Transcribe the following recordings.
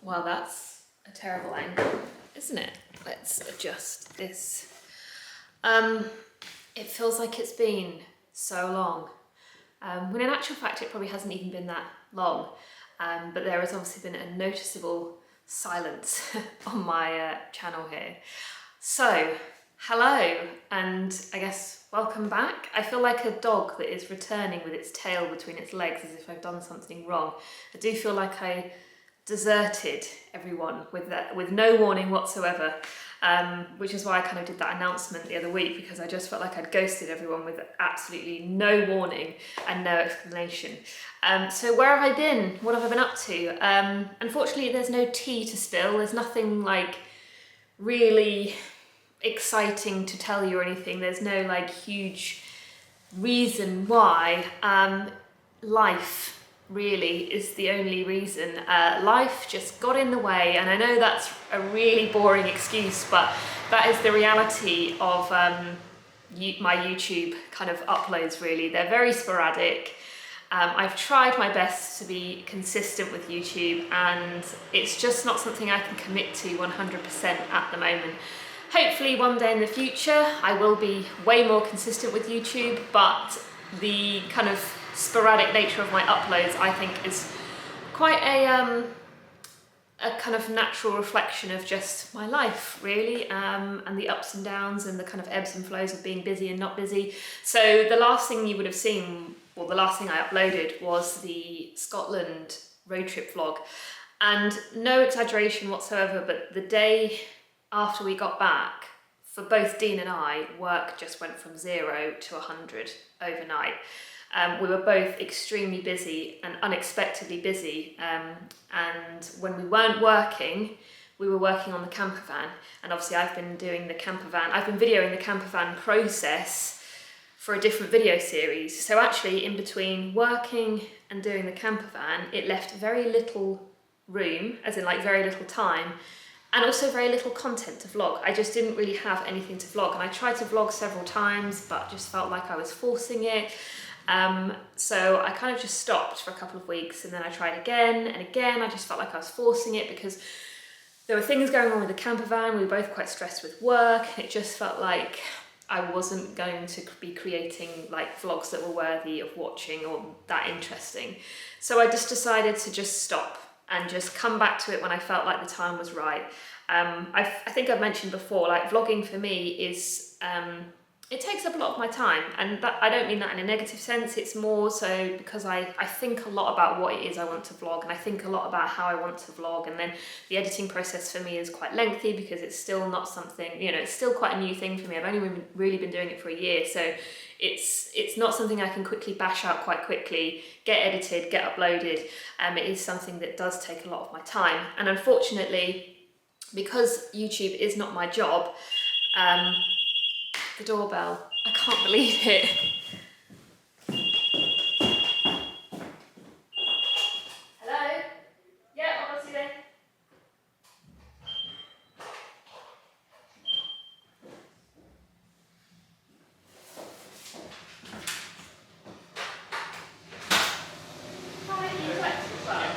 Well, that's a terrible angle, isn't it? Let's adjust this. It feels like it's been so long. When in actual fact it probably hasn't even been that long, but there has obviously been a noticeable silence on my channel here. So, hello, and I guess welcome back. I feel like a dog that is returning with its tail between its legs as if I've done something wrong. I do feel like I deserted everyone with no warning whatsoever, which is why I kind of did that announcement the other week, because I just felt like I'd ghosted everyone with absolutely no warning and no explanation. So where have I been? What have I been up to? Unfortunately, there's no tea to spill. There's nothing like really exciting to tell you or anything. There's no like huge reason why. Life really is the only reason. Life just got in the way, and I know that's a really boring excuse, but that is the reality of my YouTube kind of uploads really. They're very sporadic. I've tried my best to be consistent with YouTube, and it's just not something I can commit to 100% at the moment. Hopefully one day in the future I will be way more consistent with YouTube, but the kind of sporadic nature of my uploads I think is quite a kind of natural reflection of just my life really, and the ups and downs and the kind of ebbs and flows of being busy and not busy. So the last thing you would have seen, well, the last thing I uploaded was the Scotland road trip vlog, and no exaggeration whatsoever, but the day after we got back, for both Dean and I, work just went from 0 to 100 overnight. We were both extremely busy and unexpectedly busy, and when we weren't working, we were working on the camper van, and obviously I've been videoing the camper van process for a different video series. So actually in between working and doing the camper van, it left very little room, as in like very little time, and also very little content to vlog. I just didn't really have anything to vlog, and I tried to vlog several times but just felt like I was forcing it. So I kind of just stopped for a couple of weeks, and then I tried again and again. I just felt like I was forcing it because there were things going on with the camper van. We were both quite stressed with work. It just felt like I wasn't going to be creating like vlogs that were worthy of watching or that interesting. So I just decided to just stop and just come back to it when I felt like the time was right. I think I've mentioned before, like vlogging for me is, it takes up a lot of my time, and that, I don't mean that in a negative sense. It's more so because I think a lot about what it is I want to vlog, and I think a lot about how I want to vlog, and then the editing process for me is quite lengthy because it's still not something, you know, it's still quite a new thing for me. I've only really been doing it for a year, so it's not something I can quickly bash out quite quickly, get edited, get uploaded. It is something that does take a lot of my time, and unfortunately, because YouTube is not my job, the doorbell, I can't believe it. Hello? Yeah, I'll see you then. Hi, you collect as well?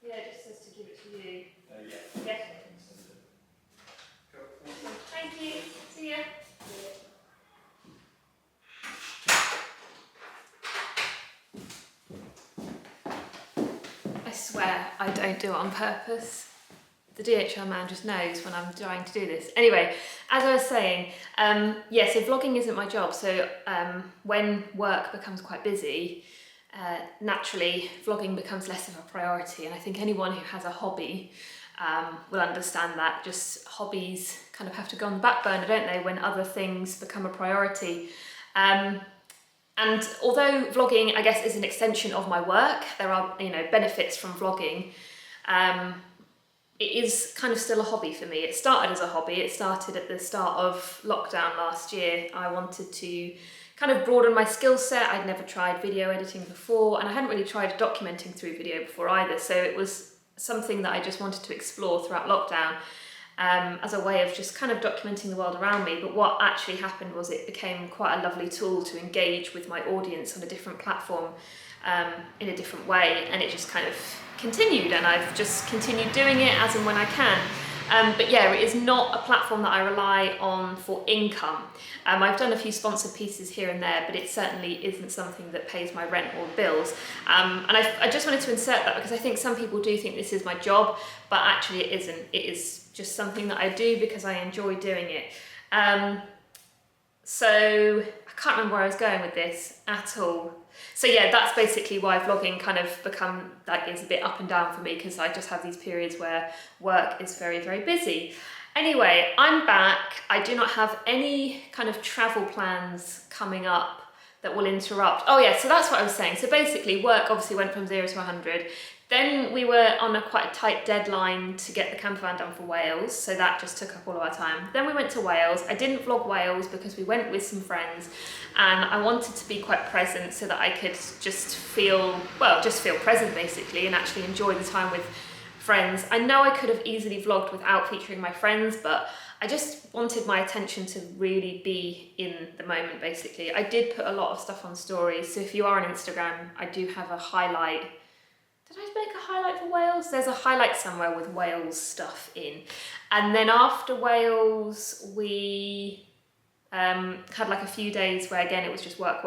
Yeah, it just says to give it to you. Yeah. Thank you. See ya. I swear I don't do it on purpose. The DHL man just knows when I'm trying to do this. Anyway, as I was saying, yeah, so vlogging isn't my job. So when work becomes quite busy, naturally vlogging becomes less of a priority, and I think anyone who has a hobby will understand that. Just hobbies kind of have to go on the back burner, don't they, when other things become a priority. And although vlogging, I guess, is an extension of my work, there are, you know, benefits from vlogging. It is kind of still a hobby for me. It started as a hobby. It started at the start of lockdown last year. I wanted to kind of broaden my skill set. I'd never tried video editing before, and I hadn't really tried documenting through video before either. So it was something that I just wanted to explore throughout lockdown. as a way of just kind of documenting the world around me. But what actually happened was it became quite a lovely tool to engage with my audience on a different platform, in a different way, and it just kind of continued, and I've just continued doing it as and when I can. But yeah, it is not a platform that I rely on for income. I've done a few sponsored pieces here and there, but it certainly isn't something that pays my rent or bills. And I just wanted to insert that because I think some people do think this is my job, but actually it isn't. It is just something that I do because I enjoy doing it. So I can't remember where I was going with this at all. So yeah, that's basically why vlogging kind of become, like, is a bit up and down for me, because I just have these periods where work is very, very busy. Anyway, I'm back. I do not have any kind of travel plans coming up that will interrupt. Oh yeah, so that's what I was saying. So basically work obviously went from 0 to 100. Then we were on quite a tight deadline to get the camper van done for Wales, so that just took up all of our time. Then we went to Wales. I didn't vlog Wales because we went with some friends, and I wanted to be quite present so that I could just feel present basically, and actually enjoy the time with friends. I know I could have easily vlogged without featuring my friends, but I just wanted my attention to really be in the moment basically. I did put a lot of stuff on stories, so if you are on Instagram, I do have a highlight. Did I make a highlight for Wales? There's a highlight somewhere with Wales stuff in. And then after Wales, we had like a few days where again it was just work.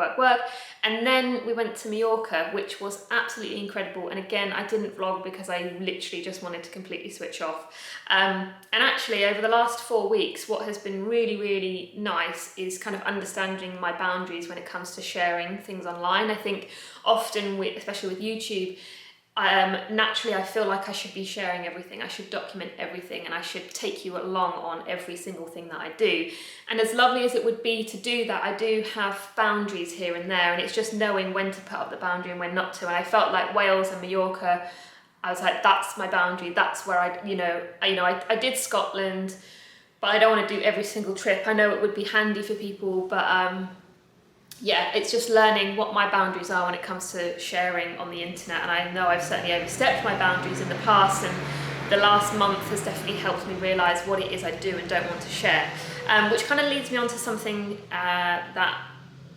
And then we went to Mallorca, which was absolutely incredible. And again, I didn't vlog because I literally just wanted to completely switch off. And actually over the last 4 weeks, what has been really, really nice is kind of understanding my boundaries when it comes to sharing things online. I think often, especially with YouTube, naturally I feel like I should be sharing everything, I should document everything, and I should take you along on every single thing that I do. And as lovely as it would be to do that, I do have boundaries here and there, and it's just knowing when to put up the boundary and when not to. And I felt like Wales and Mallorca, I was like, that's my boundary, that's where I did Scotland, but I don't want to do every single trip. I know it would be handy for people, but yeah, it's just learning what my boundaries are when it comes to sharing on the internet. And I know I've certainly overstepped my boundaries in the past, and the last month has definitely helped me realise what it is I do and don't want to share. Which kind of leads me on to something that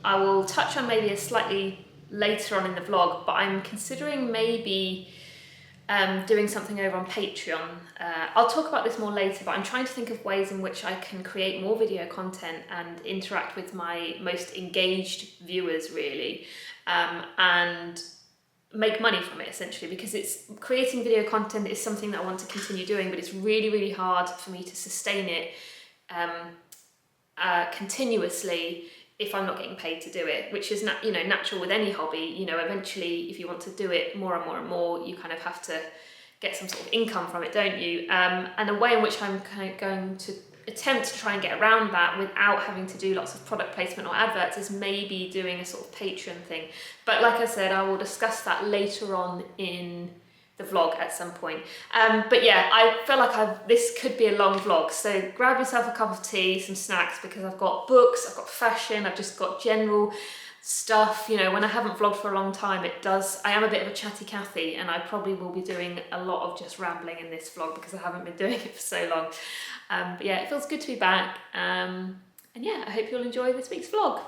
I will touch on maybe a slightly later on in the vlog, but I'm considering maybe doing something over on Patreon. I'll talk about this more later, but I'm trying to think of ways in which I can create more video content and interact with my most engaged viewers really, and make money from it essentially, because it's creating video content is something that I want to continue doing, but it's really, really hard for me to sustain it continuously if I'm not getting paid to do it, which is natural with any hobby. Eventually if you want to do it more and more and more, you kind of have to get some sort of income from it, don't you? And the way in which I'm kind of going to attempt to try and get around that without having to do lots of product placement or adverts is maybe doing a sort of Patreon thing. But like I said, I will discuss that later on in the vlog at some point. But yeah, I feel like this could be a long vlog, so grab yourself a cup of tea, some snacks, because I've got books, I've got fashion, I've just got general stuff. When I haven't vlogged for a long time, I am a bit of a chatty Cathy, and I probably will be doing a lot of just rambling in this vlog because I haven't been doing it for so long. But yeah, it feels good to be back, and yeah, I hope you'll enjoy this week's vlog.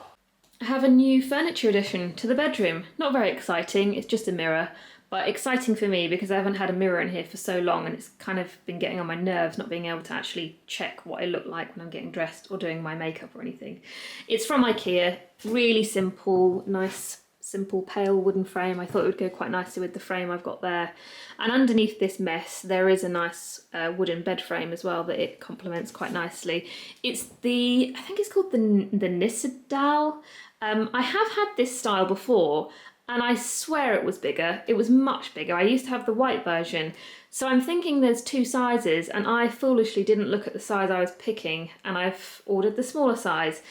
I have a new furniture addition to the bedroom. Not very exciting, it's just a mirror, but exciting for me because I haven't had a mirror in here for so long, and it's kind of been getting on my nerves not being able to actually check what I look like when I'm getting dressed or doing my makeup or anything. It's from IKEA, really simple, nice, simple pale wooden frame. I thought it would go quite nicely with the frame I've got there. And underneath this mess, there is a nice wooden bed frame as well that it complements quite nicely. I think it's called the Nissedal. I have had this style before, and I swear it was bigger. It was much bigger. I used to have the white version. So I'm thinking there's two sizes, and I foolishly didn't look at the size I was picking, and I've ordered the smaller size,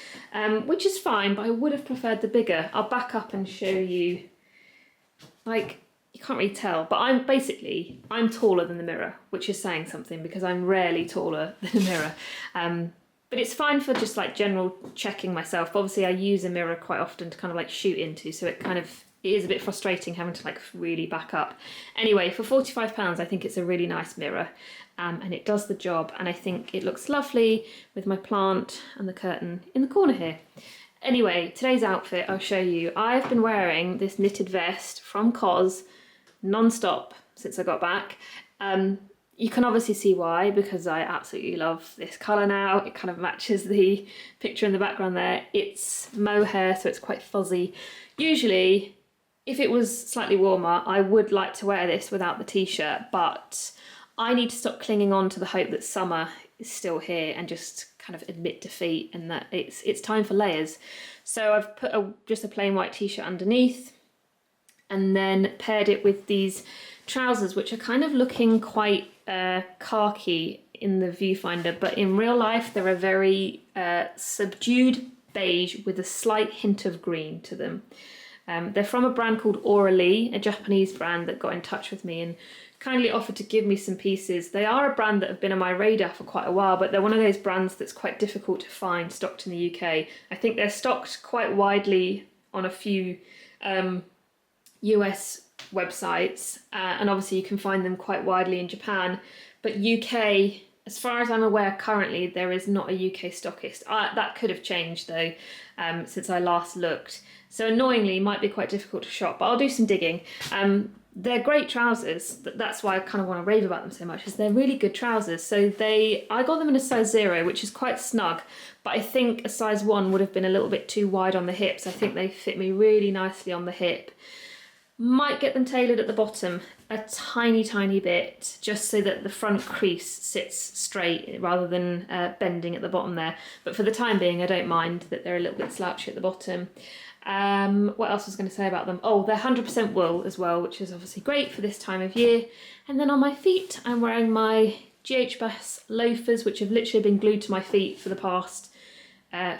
which is fine, but I would have preferred the bigger. I'll back up and show you. Like, you can't really tell, but I'm taller than the mirror, which is saying something because I'm rarely taller than a mirror. But it's fine for just like general checking myself. Obviously I use a mirror quite often to kind of like shoot into, so it is a bit frustrating having to like really back up. Anyway, for £45, I think it's a really nice mirror. and it does the job, and I think it looks lovely with my plant and the curtain in the corner here. Anyway, today's outfit I'll show you. I've been wearing this knitted vest from COS non-stop since I got back. You can obviously see why, because I absolutely love this colour now. It kind of matches the picture in the background there. It's mohair, so it's quite fuzzy. Usually, if it was slightly warmer, I would like to wear this without the t-shirt, but I need to stop clinging on to the hope that summer is still here and just kind of admit defeat and that it's time for layers. So I've put just a plain white t-shirt underneath and then paired it with these trousers, which are kind of looking quite khaki in the viewfinder, but in real life they're a very subdued beige with a slight hint of green to them. They're from a brand called Auralee, a Japanese brand that got in touch with me and kindly offered to give me some pieces. They are a brand that have been on my radar for quite a while, but they're one of those brands that's quite difficult to find stocked in the UK. I think they're stocked quite widely on a few US websites, and obviously you can find them quite widely in Japan, but UK, as far as I'm aware currently, there is not a UK stockist. That could have changed though, since I last looked. So annoyingly, it might be quite difficult to shop, but I'll do some digging. They're great trousers. That's why I kind of want to rave about them so much, is they're really good trousers. So I got them in a size 0, which is quite snug, but I think a size 1 would have been a little bit too wide on the hips. I think they fit me really nicely on the hip. Might get them tailored at the bottom a tiny bit, just so that the front crease sits straight rather than bending at the bottom there. But for the time being, I don't mind that they're a little bit slouchy at the bottom. What else was I going to say about them? Oh, they're 100% wool as well, which is obviously great for this time of year. And then on my feet, I'm wearing my GH Bass loafers, which have literally been glued to my feet for the past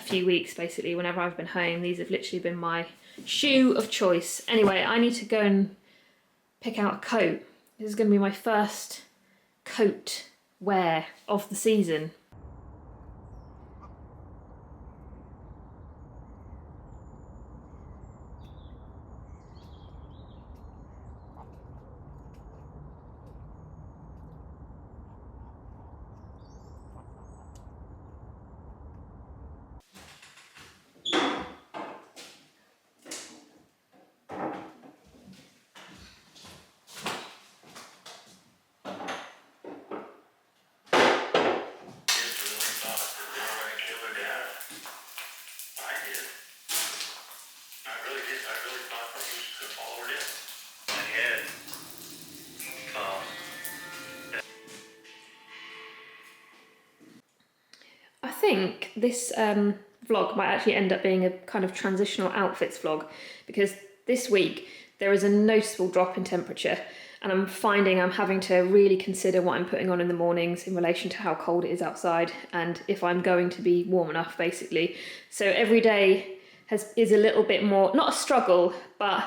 few weeks, basically. Whenever I've been home, these have literally been my shoe of choice. Anyway, I need to go and pick out a coat. This is going to be my first coat wear of the season. I think this vlog might actually end up being a kind of transitional outfits vlog, because this week there is a noticeable drop in temperature and I'm finding I'm having to really consider what I'm putting on in the mornings in relation to how cold it is outside and if I'm going to be warm enough, basically. So every day is a little bit more, not a struggle, but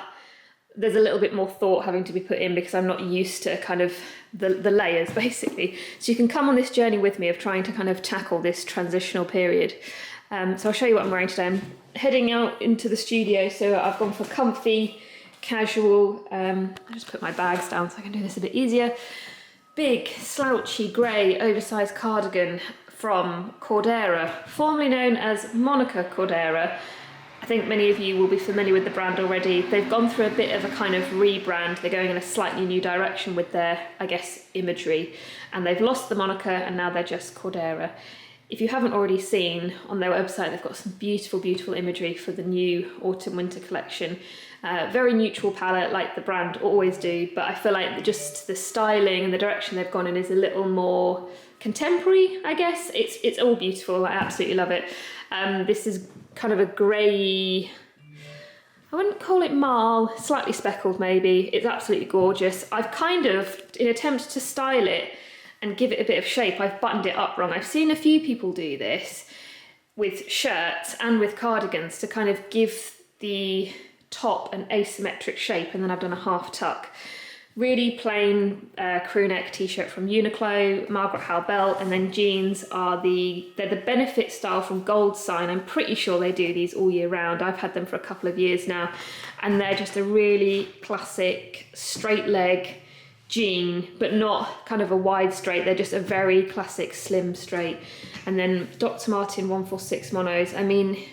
there's a little bit more thought having to be put in because I'm not used to kind of the layers, basically. So you can come on this journey with me of trying to kind of tackle this transitional period. So I'll show you what I'm wearing today. I'm heading out into the studio, so I've gone for comfy, casual. I'll just put my bags down so I can do this a bit easier. Big, slouchy, grey, oversized cardigan from Cordera, formerly known as Monica Cordera. I think many of you will be familiar with the brand already. They've gone through a bit of a kind of rebrand. They're going in a slightly new direction with their, I guess, imagery. And they've lost the moniker and now they're just Cordera. If you haven't already seen on their website, they've got some beautiful, beautiful imagery for the new autumn-winter collection. Very neutral palette, like the brand always do, but I feel like just the styling and the direction they've gone in is a little more contemporary, I guess. It's all beautiful. I absolutely love it. This is kind of a grey, I wouldn't call it marl, slightly speckled maybe. It's absolutely gorgeous. I've kind of, in attempt to style it and give it a bit of shape, I've buttoned it up wrong. I've seen a few people do this with shirts and with cardigans to kind of give the top an asymmetric shape, and then I've done a half tuck. Really plain crew neck t-shirt from Uniqlo, Margaret Howe belt, and then jeans they're the Benefit style from Gold Sign. I'm pretty sure they do these all year round. I've had them for a couple of years now, and they're just a really classic straight leg jean, but not kind of a wide straight. They're just a very classic slim straight. And then Dr. Martin 146 monos. I mean,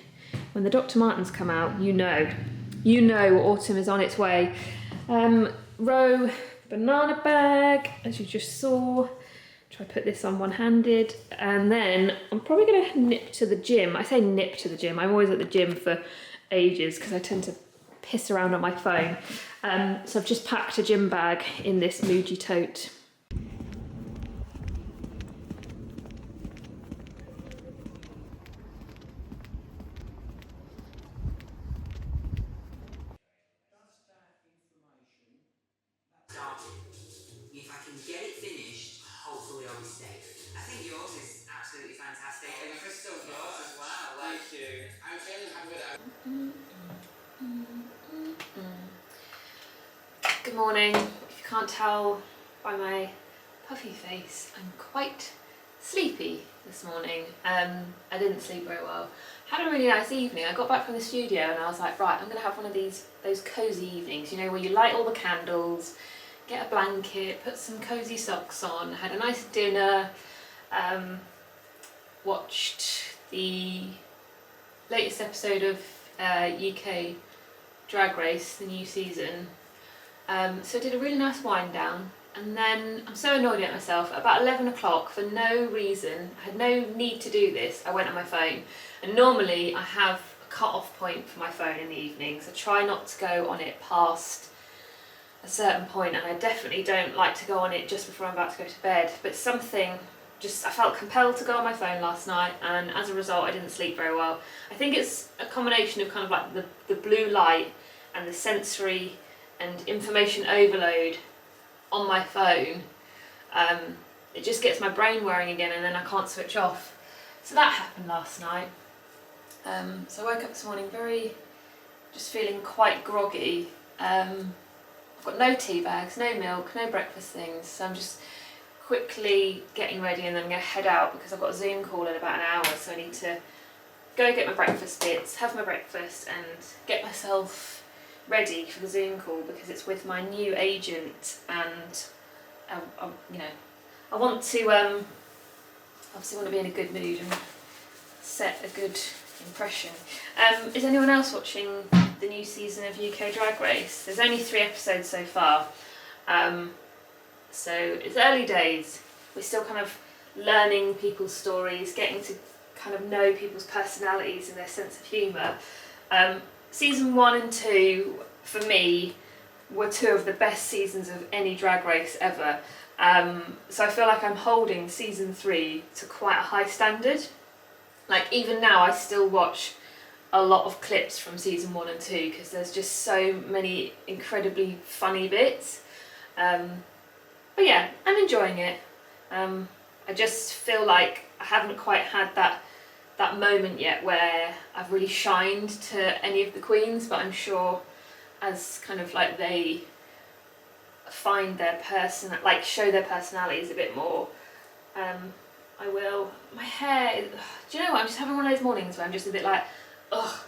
when the Dr. Martens come out, you know autumn is on its way. Row banana bag, as you just saw. Try put this on one-handed, and then I'm probably going to nip to the gym. I say nip to the gym. I'm always at the gym for ages because I tend to piss around on my phone. So I've just packed a gym bag in this Muji tote. If I can get it finished, hopefully I'll be staying. I think yours is absolutely fantastic, and Crystal, yours as well. Thank you. I'm feeling happy with it. Good morning. If you can't tell by my puffy face, I'm quite sleepy this morning. I didn't sleep very well. Had a really nice evening. I got back from the studio and I was like, right, I'm gonna have one of those cozy evenings, you know, where you light all the candles, get a blanket, put some cozy socks on, had a nice dinner, watched the latest episode of UK Drag Race, the new season. So I did a really nice wind down, and then I'm so annoyed at myself. About 11 o'clock, for no reason, I had no need to do this, I went on my phone. And normally I have a cut-off point for my phone in the evenings. I try not to go on it past a certain point, and I definitely don't like to go on it just before I'm about to go to bed. But I felt compelled to go on my phone last night, and as a result I didn't sleep very well. I think it's a combination of kind of like the blue light and the sensory and information overload on my phone. It just gets my brain whirring again, and then I can't switch off. So that happened last night. So I woke up this morning just feeling quite groggy. I've got no tea bags, no milk, no breakfast things, so I'm just quickly getting ready, and then I'm going to head out because I've got a Zoom call in about an hour, so I need to go get my breakfast bits, have my breakfast, and get myself ready for the Zoom call because it's with my new agent, and I want to obviously want to be in a good mood and set a good impression. Is anyone else watching the new season of UK Drag Race? There's only 3 episodes so far, so it's early days. We're still kind of learning people's stories, getting to kind of know people's personalities and their sense of humour. Season 1 and 2 for me were 2 of the best seasons of any Drag Race ever. So I feel like I'm holding season 3 to quite a high standard. Like even now I still watch a lot of clips from season 1 and 2 because there's just so many incredibly funny bits. But yeah, I'm enjoying it. I just feel like I haven't quite had that moment yet where I've really shined to any of the queens, but I'm sure as kind of like they find their show their personalities a bit more, I will. My hair, do you know what, I'm just having one of those mornings where I'm just a bit like, ugh,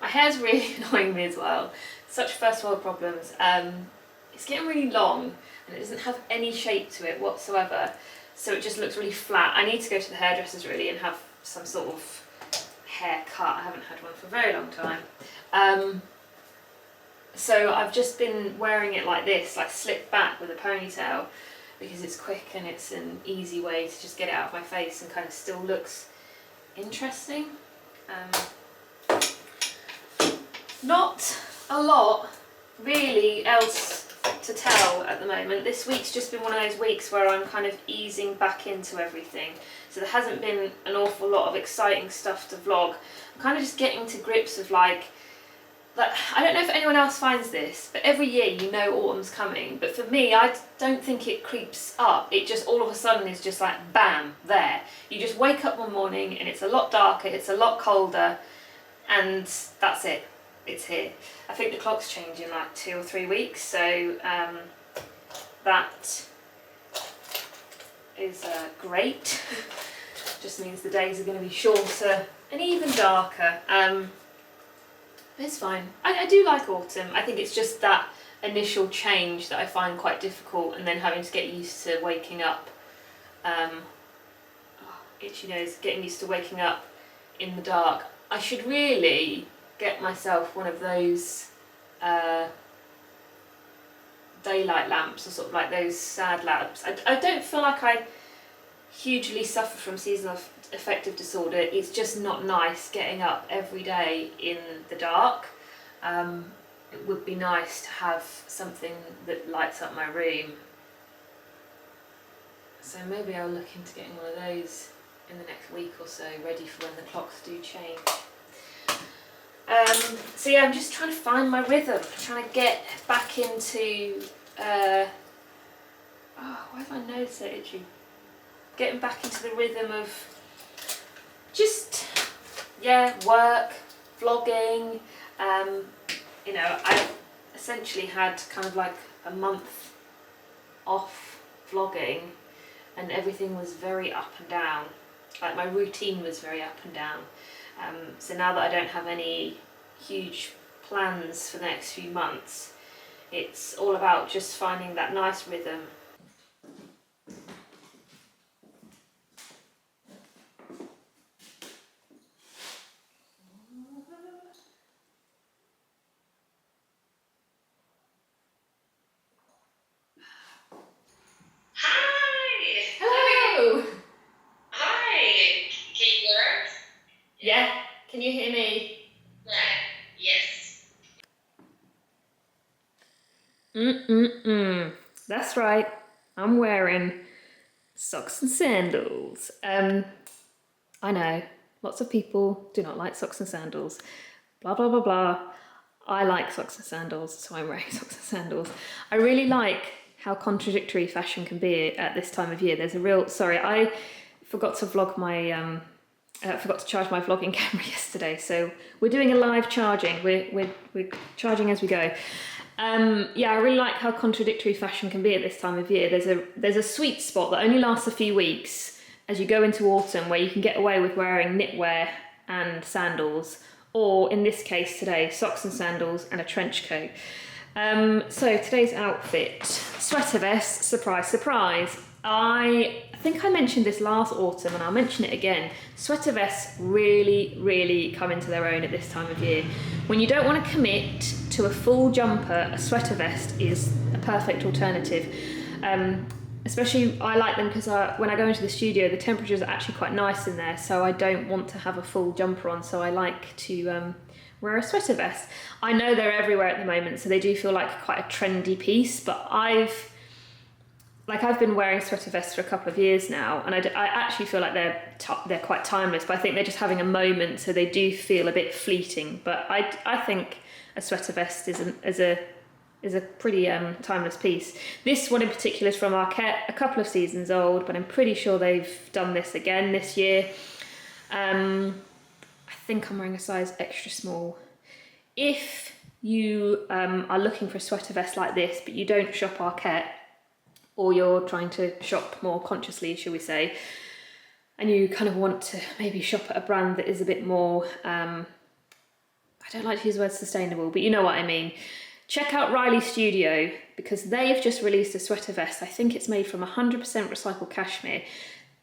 my hair's really annoying me as well. Such first world problems. It's getting really long and it doesn't have any shape to it whatsoever, so it just looks really flat. I need to go to the hairdressers really and have some sort of haircut. I haven't had one for a very long time. So I've just been wearing it like this, like slicked back with a ponytail, because it's quick and it's an easy way to just get it out of my face and kind of still looks interesting. Not a lot really else to tell at the moment. This week's just been one of those weeks where I'm kind of easing back into everything. So there hasn't been an awful lot of exciting stuff to vlog. I'm kind of just getting to grips with like I don't know if anyone else finds this, but every year you know autumn's coming, but for me I don't think it creeps up. It just all of a sudden is just like bam, there. You just wake up one morning and it's a lot darker, it's a lot colder, and that's it. It's here. I think the clock's changing in like 2 or 3 weeks, so that is great. Just means the days are going to be shorter and even darker. It's fine. I do like autumn. I think it's just that initial change that I find quite difficult, and then having to get used to waking up. Itchy nose, getting used to waking up in the dark. I should really get myself one of those daylight lamps, or sort of like those sad lamps. I don't feel like I hugely suffer from seasonal affective disorder. It's just not nice getting up every day in the dark. It would be nice to have something that lights up my room. So maybe I'll look into getting one of those in the next week or so, ready for when the clocks do change. So yeah, I'm just trying to find my rhythm, trying to get back into, why have my nose so itchy? Getting back into the rhythm of just, yeah, work, vlogging. You know, I essentially had kind of like a month off vlogging, and everything was very up and down. Like my routine was very up and down. So now that I don't have any huge plans for the next few months, it's all about just finding that nice rhythm. Hi! Hello! Hi! Can you hear us? Yeah, can you hear me? Right. Yes. That's right, I'm wearing socks and sandals. I know, lots of people do not like socks and sandals. Blah, blah, blah, blah. I like socks and sandals, so I'm wearing socks and sandals. I really like how contradictory fashion can be at this time of year. There's a real, sorry, I forgot to vlog my, forgot to charge my vlogging camera yesterday, so we're doing a live charging. We're charging as we go. Yeah, I really like how contradictory fashion can be at this time of year. There's a sweet spot that only lasts a few weeks as you go into autumn, where you can get away with wearing knitwear and sandals, or in this case today, socks and sandals and a trench coat. So today's outfit, sweater vest, surprise, surprise. I think I mentioned this last autumn, and I'll mention it again. Sweater vests really, really come into their own at this time of year. When you don't want to commit to a full jumper, a sweater vest is a perfect alternative. Especially, I like them because when I go into the studio, the temperatures are actually quite nice in there, so I don't want to have a full jumper on, so I like to wear a sweater vest. I know they're everywhere at the moment, so they do feel like quite a trendy piece, but I've been wearing sweater vests for a couple of years now, and I actually feel like they're quite timeless, but I think they're just having a moment, so they do feel a bit fleeting. But I think a sweater vest is a pretty timeless piece. This one in particular is from Arquette, a couple of seasons old, but I'm pretty sure they've done this again this year. I think I'm wearing a size extra small. If you are looking for a sweater vest like this, but you don't shop Arquette, or you're trying to shop more consciously, shall we say, and you kind of want to maybe shop at a brand that is a bit more, I don't like to use the word sustainable, but you know what I mean. Check out Riley Studio, because they've just released a sweater vest. I think it's made from 100% recycled cashmere.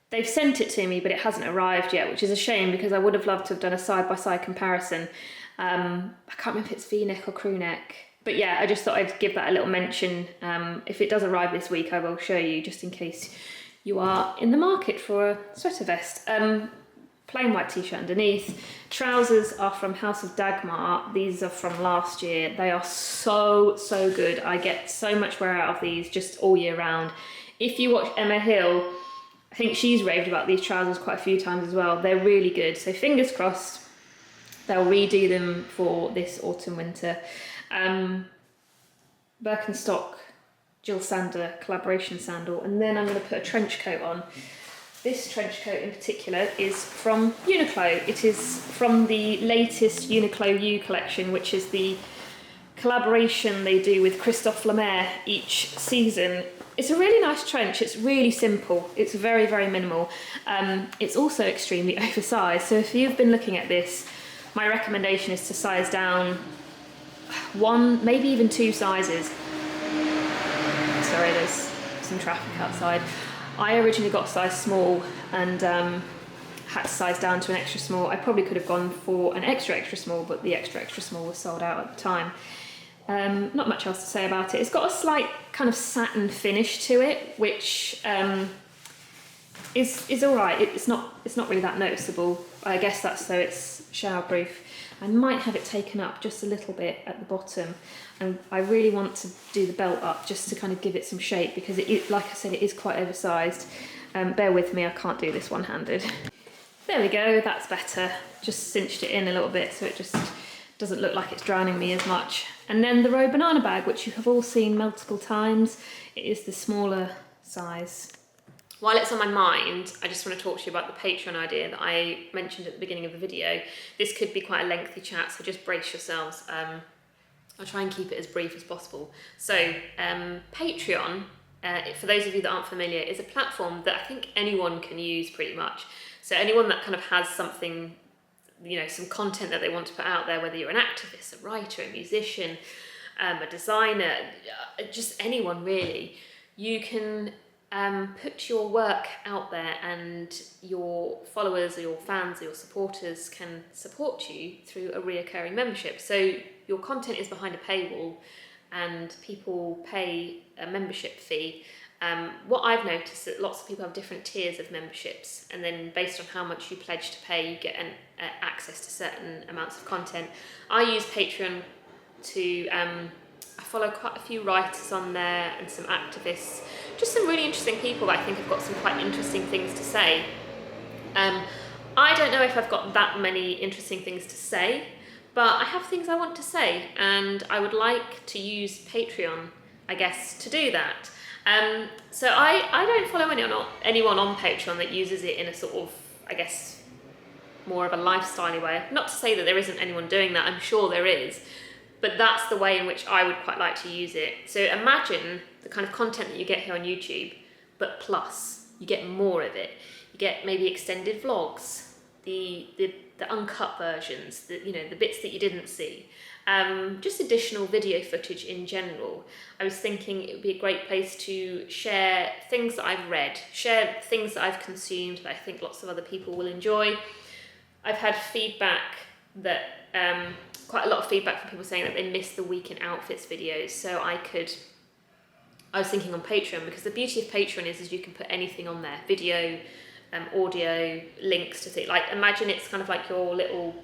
They've sent it to me, but it hasn't arrived yet, which is a shame, because I would have loved to have done a side-by-side comparison. I can't remember if it's V-neck or crew neck. But yeah, I just thought I'd give that a little mention. If it does arrive this week, I will show you, just in case you are in the market for a sweater vest. Plain white t-shirt underneath. Trousers are from House of Dagmar. These are from last year. They are so good. I get so much wear out of these just all year round. If you watch Emma Hill, I think she's raved about these trousers quite a few times as well. They're really good. So fingers crossed they'll redo them for this autumn winter. Birkenstock Jill Sander collaboration sandal, and then I'm going to put a trench coat on. This trench coat in particular is from Uniqlo. It is from the latest Uniqlo U collection, which is the collaboration they do with Christophe Lemaire each season. It's a really nice trench. It's really simple. It's very, very minimal. It's also extremely oversized. So if you've been looking at this, my recommendation is to size down one, maybe even two sizes. sorry, there's some traffic outside. I originally got size small and had to size down to an extra small. I probably could have gone for an extra small, but the extra small was sold out at the time. Not much else to say about it. It's got a slight kind of satin finish to it, which is all right. It's not really that noticeable. I guess that's so it's showerproof. I might have it taken up just a little bit at the bottom, and I really want to do the belt up just to kind of give it some shape, because like I said, it is quite oversized. Bear with me, I can't do this one-handed. There we go, that's better. Just cinched it in a little bit so it just doesn't look like it's drowning me as much. And then the Row Banana bag, which you have all seen multiple times. It is the smaller size. While it's on my mind, I just want to talk to you about the Patreon idea that I mentioned at the beginning of the video. This could be quite a lengthy chat, so just brace yourselves. I'll try and keep it as brief as possible. So, Patreon, for those of you that aren't familiar, is a platform that I think anyone can use pretty much. So anyone that kind of has something, you know, some content that they want to put out there, whether you're an activist, a writer, a musician, a designer, just anyone really, you can put your work out there and your followers or your fans or your supporters can support you through a reoccurring membership. So your content is behind a paywall and people pay a membership fee. What I've noticed is that lots of people have different tiers of memberships, and then based on how much you pledge to pay, you get access to certain amounts of content. I use Patreon to, I follow quite a few writers on there and some activists, just some really interesting people that I think have got some quite interesting things to say. I don't know if I've got that many interesting things to say, but I have things I want to say, and I would like to use Patreon, I guess, to do that. So I don't follow anyone on Patreon that uses it in a sort of, I guess, more of a lifestyle-y way. Not to say that there isn't anyone doing that, I'm sure there is, but that's the way in which I would quite like to use it. So imagine the kind of content that you get here on YouTube, but plus, you get more of it. You get maybe extended vlogs, the uncut versions, the bits that you didn't see. Just additional video footage in general. I was thinking it would be a great place to share things that I've read, share things that I've consumed that I think lots of other people will enjoy. I've had feedback that, quite a lot of feedback from people saying that they miss the Week in Outfits videos, so I was thinking on Patreon, because the beauty of Patreon is you can put anything on there, video, audio, links to things. Like, imagine it's kind of like your little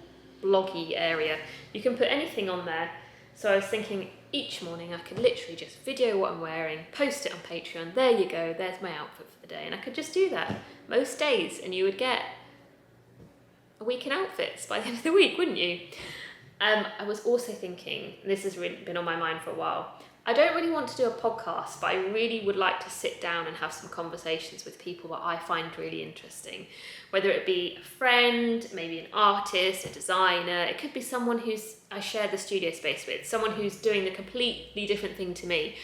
bloggy area. You can put anything on there. So I was thinking each morning I could literally just video what I'm wearing, post it on Patreon. There you go, there's my outfit for the day. And I could just do that most days, and you would get a Week in Outfits by the end of the week, wouldn't you? I was also thinking, this has really been on my mind for a while, I don't really want to do a podcast, but I really would like to sit down and have some conversations with people that I find really interesting. Whether it be a friend, maybe an artist, a designer, it could be someone I share the studio space with, someone who's doing a completely different thing to me.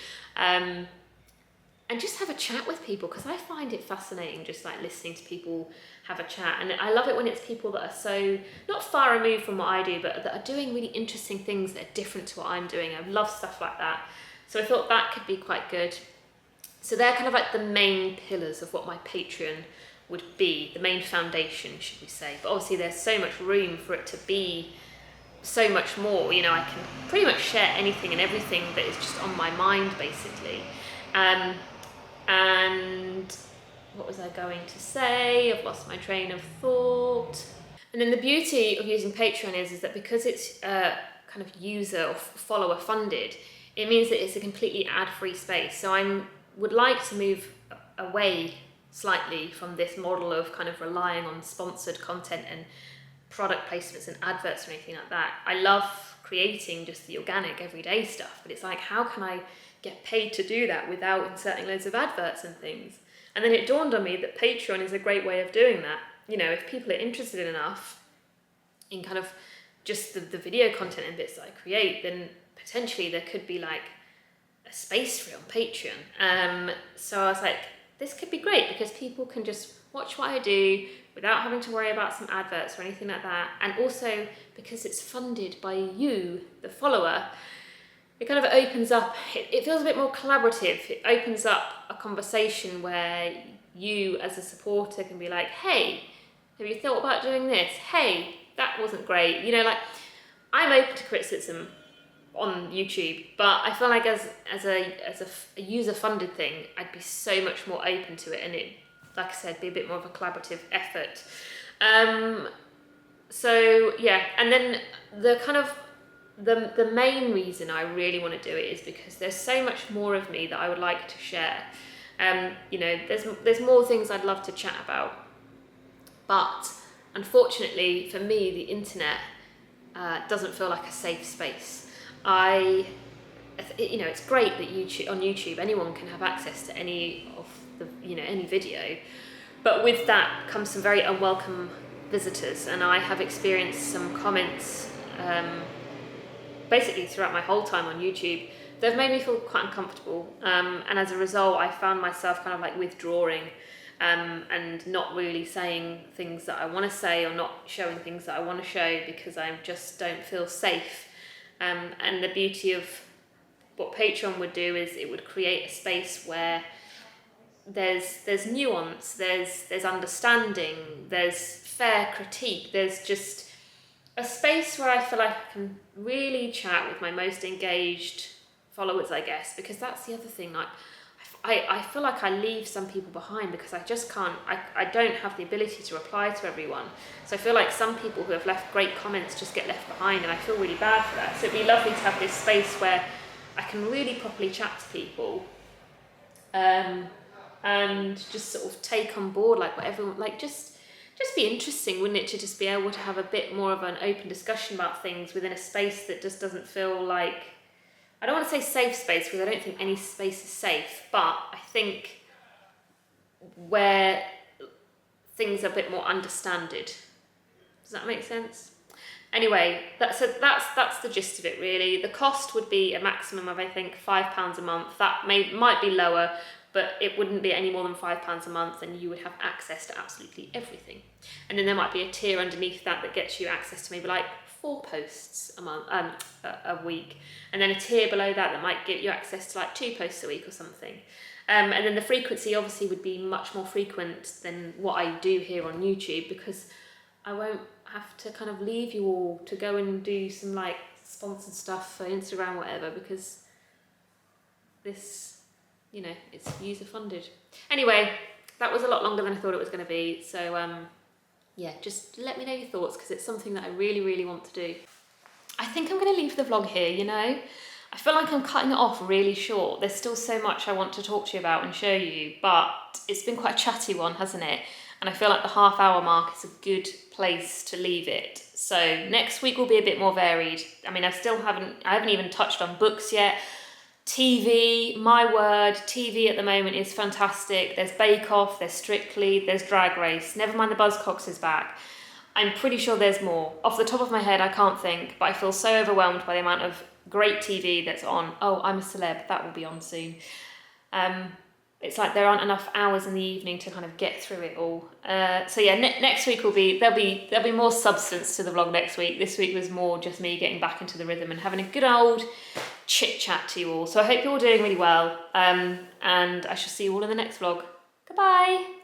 And just have a chat with people, because I find it fascinating just like listening to people have a chat. And I love it when it's people that are so, not far removed from what I do, but that are doing really interesting things that are different to what I'm doing. I love stuff like that. So I thought that could be quite good. So they're kind of like the main pillars of what my Patreon would be, the main foundation, should we say. But obviously there's so much room for it to be so much more. You know, I can pretty much share anything and everything that is just on my mind, basically. And what was I going to say? I've lost my train of thought. And then the beauty of using Patreon is that because it's kind of user or follower funded, it means that it's a completely ad-free space. So I would like to move away slightly from this model of kind of relying on sponsored content and product placements and adverts or anything like that. I love creating just the organic everyday stuff, but it's like, how can I get paid to do that without inserting loads of adverts and things? And then it dawned on me that Patreon is a great way of doing that. You know, if people are interested enough in kind of just the video content and bits that I create, then potentially there could be like a space for it on Patreon. So I was like, this could be great, because people can just watch what I do without having to worry about some adverts or anything like that. And also because it's funded by you, the follower, it kind of opens up, it feels a bit more collaborative. It opens up a conversation where you as a supporter can be like, hey, have you thought about doing this? Hey, that wasn't great. You know, like, I'm open to criticism on YouTube, but I feel like as a user-funded thing, I'd be so much more open to it, and it, like I said, be a bit more of a collaborative effort. So yeah, and then the kind of the main reason I really want to do it is because there's so much more of me that I would like to share. You know, there's more things I'd love to chat about, but unfortunately for me, the internet doesn't feel like a safe space. You know, it's great that on YouTube anyone can have access to any of the, you know, any video, but with that comes some very unwelcome visitors, and I have experienced some comments basically throughout my whole time on YouTube that have made me feel quite uncomfortable, and as a result I found myself kind of like withdrawing and not really saying things that I want to say, or not showing things that I want to show, because I just don't feel safe. And the beauty of what Patreon would do is it would create a space where there's nuance, there's understanding, there's fair critique, there's just a space where I feel like I can really chat with my most engaged followers, I guess, because that's the other thing. Like, I feel like I leave some people behind because I just can't, I don't have the ability to reply to everyone. So I feel like some people who have left great comments just get left behind, and I feel really bad for that. So it'd be lovely to have this space where I can really properly chat to people, and just sort of take on board like what everyone, like just be interesting, wouldn't it, to just be able to have a bit more of an open discussion about things within a space that just doesn't feel like, I don't want to say safe space, because I don't think any space is safe, but I think where things are a bit more understanded. Does that make sense? Anyway, that's the gist of it really. The cost would be a maximum of, I think, £5 a month. That might be lower, but it wouldn't be any more than £5 a month, and you would have access to absolutely everything. And then there might be a tier underneath that gets you access to maybe like 4 posts a month, a week, and then a tier below that might get you access to like 2 posts a week or something. And then the frequency obviously would be much more frequent than what I do here on YouTube, because I won't have to kind of leave you all to go and do some like sponsored stuff for Instagram or whatever, because this, you know, it's user funded. Anyway, that was a lot longer than I thought it was going to be, so yeah, just let me know your thoughts, because it's something that I really, really want to do. I think I'm going to leave the vlog here, you know. I feel like I'm cutting it off really short. There's still so much I want to talk to you about and show you, but it's been quite a chatty one, hasn't it? And I feel like the half-hour mark is a good place to leave it. So next week will be a bit more varied. I mean, I haven't even touched on books yet. TV, my word, TV at the moment is fantastic. There's Bake Off, there's Strictly, there's Drag Race. Never mind the Buzzcocks is back. I'm pretty sure there's more. Off the top of my head, I can't think, but I feel so overwhelmed by the amount of great TV that's on. Oh, I'm a Celeb, that will be on soon. It's like there aren't enough hours in the evening to kind of get through it all. So yeah, next week there'll be more substance to the vlog next week. This week was more just me getting back into the rhythm and having a good old chit chat to you all. So I hope you're all doing really well, and I shall see you all in the next vlog. Goodbye.